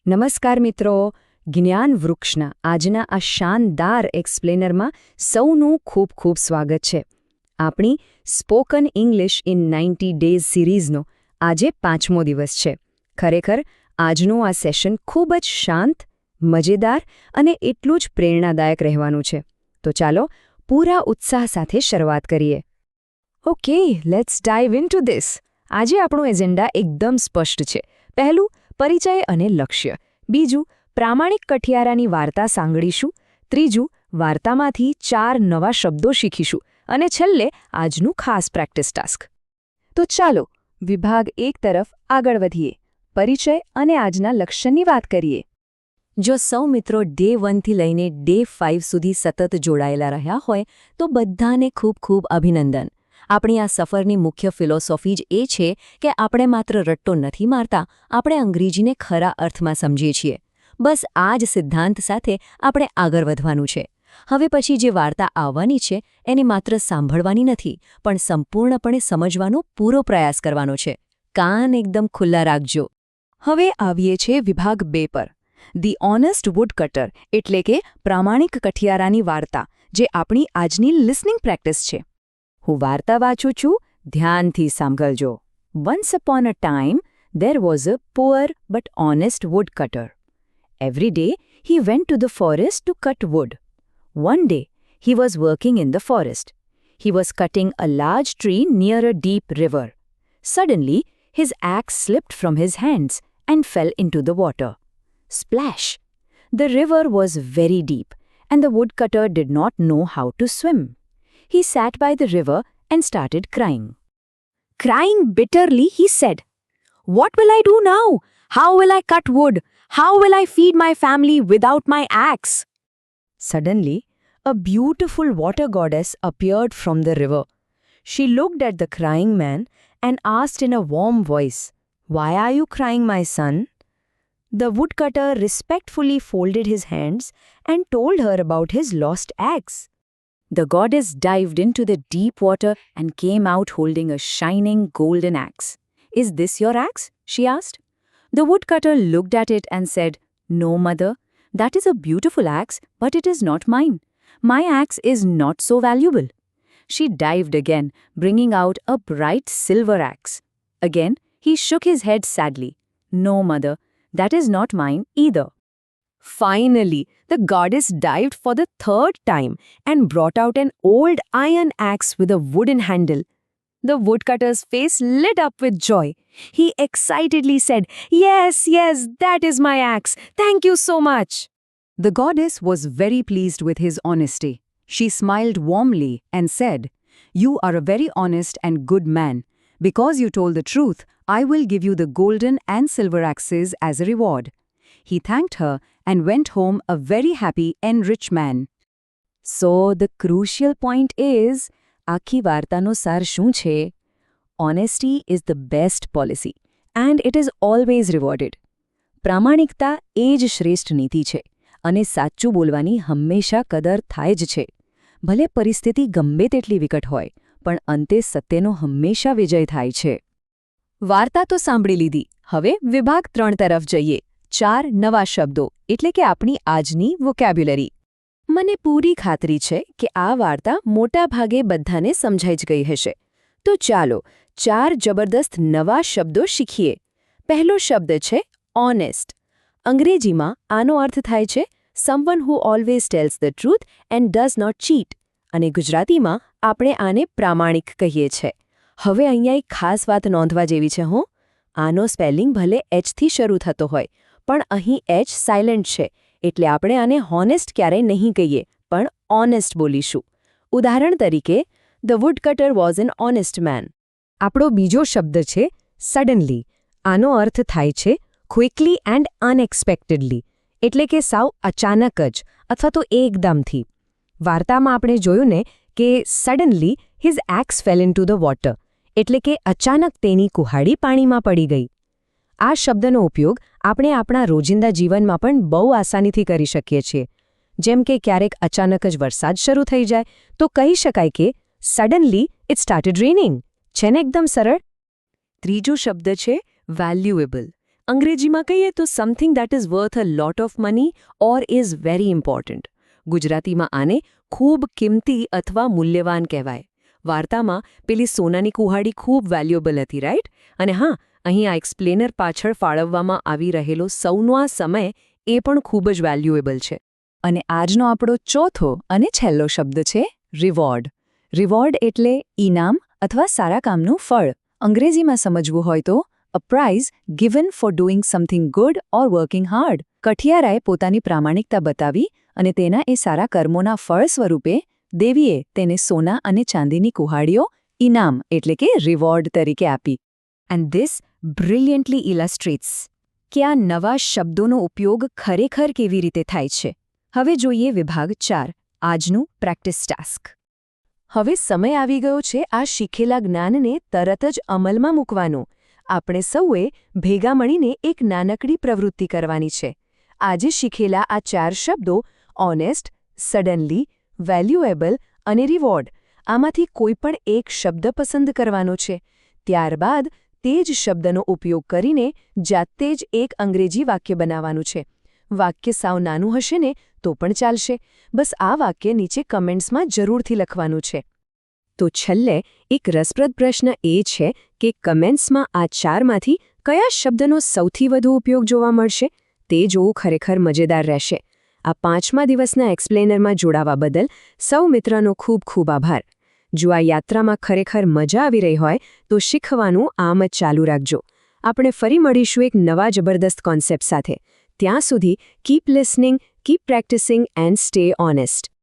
નમસ્કાર મિત્રો, જ્ઞાન વૃક્ષના આજના આ શાનદાર એક્સપ્લેનરમાં સૌનું ખૂબ ખૂબ સ્વાગત છે. આપણી સ્પોકન ઇંગ્લિશ ઇન 90 ડેઝ સિરીઝનો આજે 5મો દિવસ છે. ખરેખર આજનું આ સેશન ખૂબ જ શાંત, મજેદાર અને એટલું જ પ્રેરણાદાયક રહેવાનું છે. તો ચાલો પૂરા ઉત્સાહ સાથે શરૂઆત કરીએ. Okay, let's dive into this. આજે આપણું એજન્ડા એકદમ સ્પષ્ટ છે. પહેલું, પરિચય અને લક્ષ્ય. બીજું, પ્રામાણિક કઠિયારાની વાર્તા સાંભળીશું. ત્રીજું, વાર્તામાંથી 4 નવા શબ્દો શીખીશું. અને છેલ્લે આજનું ખાસ પ્રેક્ટિસ ટાસ્ક. તો ચાલો વિભાગ 1 તરફ આગળ વધીએ. પરિચય અને આજના લક્ષ્યની વાત કરીએ. જો સૌ મિત્રો ડે 1 થી લઈને ડે 5 સુધી સતત જોડાયેલા રહ્યા હોય તો બધાને ખૂબ ખૂબ અભિનંદન. આપણી આ સફરની મુખ્ય ફિલોસોફી જ એ છે કે આપણે માત્ર રટ્ટો નથી મારતા, આપણે અંગ્રેજીને ખરા અર્થમાં સમજીએ છીએ. બસ આ જ સિદ્ધાંત સાથે આપણે આગળ વધવાનું છે. હવે પછી જે વાર્તા આવવાની છે એને માત્ર સાંભળવાની નથી, પણ સંપૂર્ણપણે સમજવાનો પૂરો પ્રયાસ કરવાનો છે. કાન એકદમ ખુલ્લા રાખજો. હવે આવીએ છીએ વિભાગ 2 પર. ધી ઓનેસ્ટ વુડકટર, એટલે કે પ્રામાણિક કઠિયારાની વાર્તા, જે આપણી આજની લિસનિંગ પ્રેક્ટિસ છે. હું વાર્તા વાંચું છું, ધ્યાનથી સાંભળજો. Once upon a time, there was a poor but honest woodcutter. Every day, he went to the forest to cut wood. One day, he was working in the forest. He was cutting a large tree near a deep river. Suddenly, his axe slipped from his hands and fell into the water. Splash! The river was very deep, and the woodcutter did not know how to swim. He sat by the river and started crying. Crying bitterly, he said, "What will I do now? How will I cut wood? How will I feed my family without my axe?" Suddenly, a beautiful water goddess appeared from the river. She looked at the crying man and asked in a warm voice, "Why are you crying, my son?" The woodcutter respectfully folded his hands and told her about his lost axe. The goddess dived into the deep water and came out holding a shining golden axe. "Is this your axe?" she asked. The woodcutter looked at it and said, "No, mother. That is a beautiful axe, but it is not mine. My axe is not so valuable." She dived again, bringing out a bright silver axe. Again, he shook his head sadly. "No, mother. That is not mine either." Finally, the goddess dived for the 3rd time and brought out an old iron axe with a wooden handle. The woodcutter's face lit up with joy. He excitedly said, "Yes, yes, that is my axe. Thank you so much." The goddess was very pleased with his honesty. She smiled warmly and said, "You are a very honest and good man. Because you told the truth, I will give you the golden and silver axes as a reward." He thanked her and went home a very happy and rich man. So the crucial point is, આખી વાર્તાનો સાર શું છે? Honesty is the best policy and it is always rewarded. પ્રામાણિકતા એ જ શ્રેષ્ઠ નીતિ છે અને સાચું બોલવાની હંમેશા કદર થાય જ છે. ભલે પરિસ્થિતિ ગમે તેટલી વિકટ હોય, પણ અંતે સત્યનો હંમેશા વિજય થાય છે. વાર્તા તો સાંભળી લીધી. હવે વિભાગ 3 તરફ જઈએ. 4 નવા શબ્દો, એટલે કે આપણી આજની વોકેબ્યુલરી. મને પૂરી ખાતરી છે કે આ વાર્તા મોટા ભાગે બધાને સમજાઈ જ ગઈ હશે. તો ચાલો 4 જબરદસ્ત નવા શબ્દો શીખીએ. પહેલો શબ્દ છે ઓનેસ્ટ. અંગ્રેજીમાં આનો અર્થ થાય છે someone who always tells the truth and does not cheat. અને ગુજરાતીમાં આપણે આને પ્રામાણિક કહીએ છીએ. હવે અહીંયા એક ખાસ વાત નોંધવા જેવી છે હો. આનો સ્પેલિંગ ભલે એચથી શરૂ થતો હોય, પણ અહીં એચ સાયલેન્ટ છે, એટલે આપણે આને હોનેસ્ટ ક્યારેય નહીં કહીએ, પણ ઓનેસ્ટ બોલીશું. ઉદાહરણ તરીકે, the woodcutter was an honest man. આપણો બીજો શબ્દ છે સડનલી. આનો અર્થ થાય છે ક્વિકલી એન્ડ અનએક્સપેક્ટેડલી, એટલે કે સાવ અચાનક જ અથવા તો એકદમથી. વાર્તામાં આપણે જોયું ને કે suddenly his x fail into the water, એટલે કે અચાનક તેની કુહાડી પાણીમાં પડી ગઈ. આ શબ્દનો ઉપયોગ આપણે આપણા રોજિંદા જીવનમાં પણ બહુ આસાનીથી કરી શકીએ છીએ. જેમ કે ક્યારેક અચાનક જ વરસાદ શરૂ થઈ જાય તો કહી શકાય કે સડનલી ઇટ સ્ટાર્ટેડ રેનિંગ. છે ને એકદમ સરળ? ત્રીજો શબ્દ છે વેલ્યુએબલ. અંગ્રેજીમાં કહીએ તો something that is worth a lot of money or is very important. ગુજરાતીમાં આને ખૂબ કિંમતી અથવા મૂલ્યવાન કહેવાય. વાર્તામાં પેલી સોનાની કુહાડી ખૂબ વેલ્યુએબલ હતી, રાઈટ? અને હા, અહીં આ એક્સપ્લેનર પાછળ ફાળવવામાં આવી રહેલો સૌનો આ સમય એ પણ ખૂબ જ વેલ્યુએબલ છે. અને આજનો આપણો ચોથો અને છેલ્લો શબ્દ છે રિવોર્ડ. રિવોર્ડ એટલે ઇનામ અથવા સારા કામનું ફળ. અંગ્રેજીમાં સમજવું હોય તો a prize given for doing something good or working hard. કઠિયારાએ પોતાની પ્રામાણિકતા બતાવી અને તેના એ સારા કર્મોના ફળ સ્વરૂપે દેવીએ તેને સોના અને ચાંદીની કુહાડીઓ ઇનામ એટલે કે રિવોર્ડ તરીકે આપી. એન્ડ ધીસ બ્રિલિયન્ટલી ઇલસ્ટ્રેટ્સ કે આ નવા શબ્દોનો ઉપયોગ ખરેખર કેવી રીતે થાય છે. હવે જોઈએ વિભાગ 4, આજનું પ્રેક્ટિસ ટાસ્ક. હવે સમય આવી ગયો છે આ શીખેલા જ્ઞાનને તરત જ અમલમાં મૂકવાનો. આપણે સૌએ ભેગા મળીને એક નાનકડી પ્રવૃત્તિ કરવાની છે. આજે શીખેલા આ 4 શબ્દો ઓનેસ્ટ, સડનલી, વેલ્યુએબલ અને રિવોર્ડ, આમાંથી કોઈ પણ એક શબ્દ પસંદ કરવાનો છે. ત્યારબાદ તે જ શબ્દનો ઉપયોગ કરીને જાતે જ એક અંગ્રેજી વાક્ય બનાવવાનું છે. વાક્ય સાવ નાનું હશે ને તો પણ ચાલશે. બસ આ વાક્ય નીચે કમેન્ટ્સમાં જરૂરથી લખવાનું છે. તો છેલ્લે એક રસપ્રદ પ્રશ્ન એ છે કે કમેન્ટ્સમાં આ 4માંથી કયા શબ્દનો સૌથી વધુ ઉપયોગ જોવા મળશે તે જોવું ખરેખર મજેદાર રહેશે. આ 5મા દિવસના એક્સપ્લેનરમાં જોડાવા બદલ સૌ મિત્રોનો ખૂબ ખૂબ આભાર. જો આ યાત્રામાં ખરેખર મજા આવી રહી હોય તો શીખવાનું આમ જ ચાલુ રાખજો. આપણે ફરી મળીશું એક નવા જબરદસ્ત કોન્સેપ્ટ સાથે. ત્યાં સુધી keep listening, keep practising and stay honest.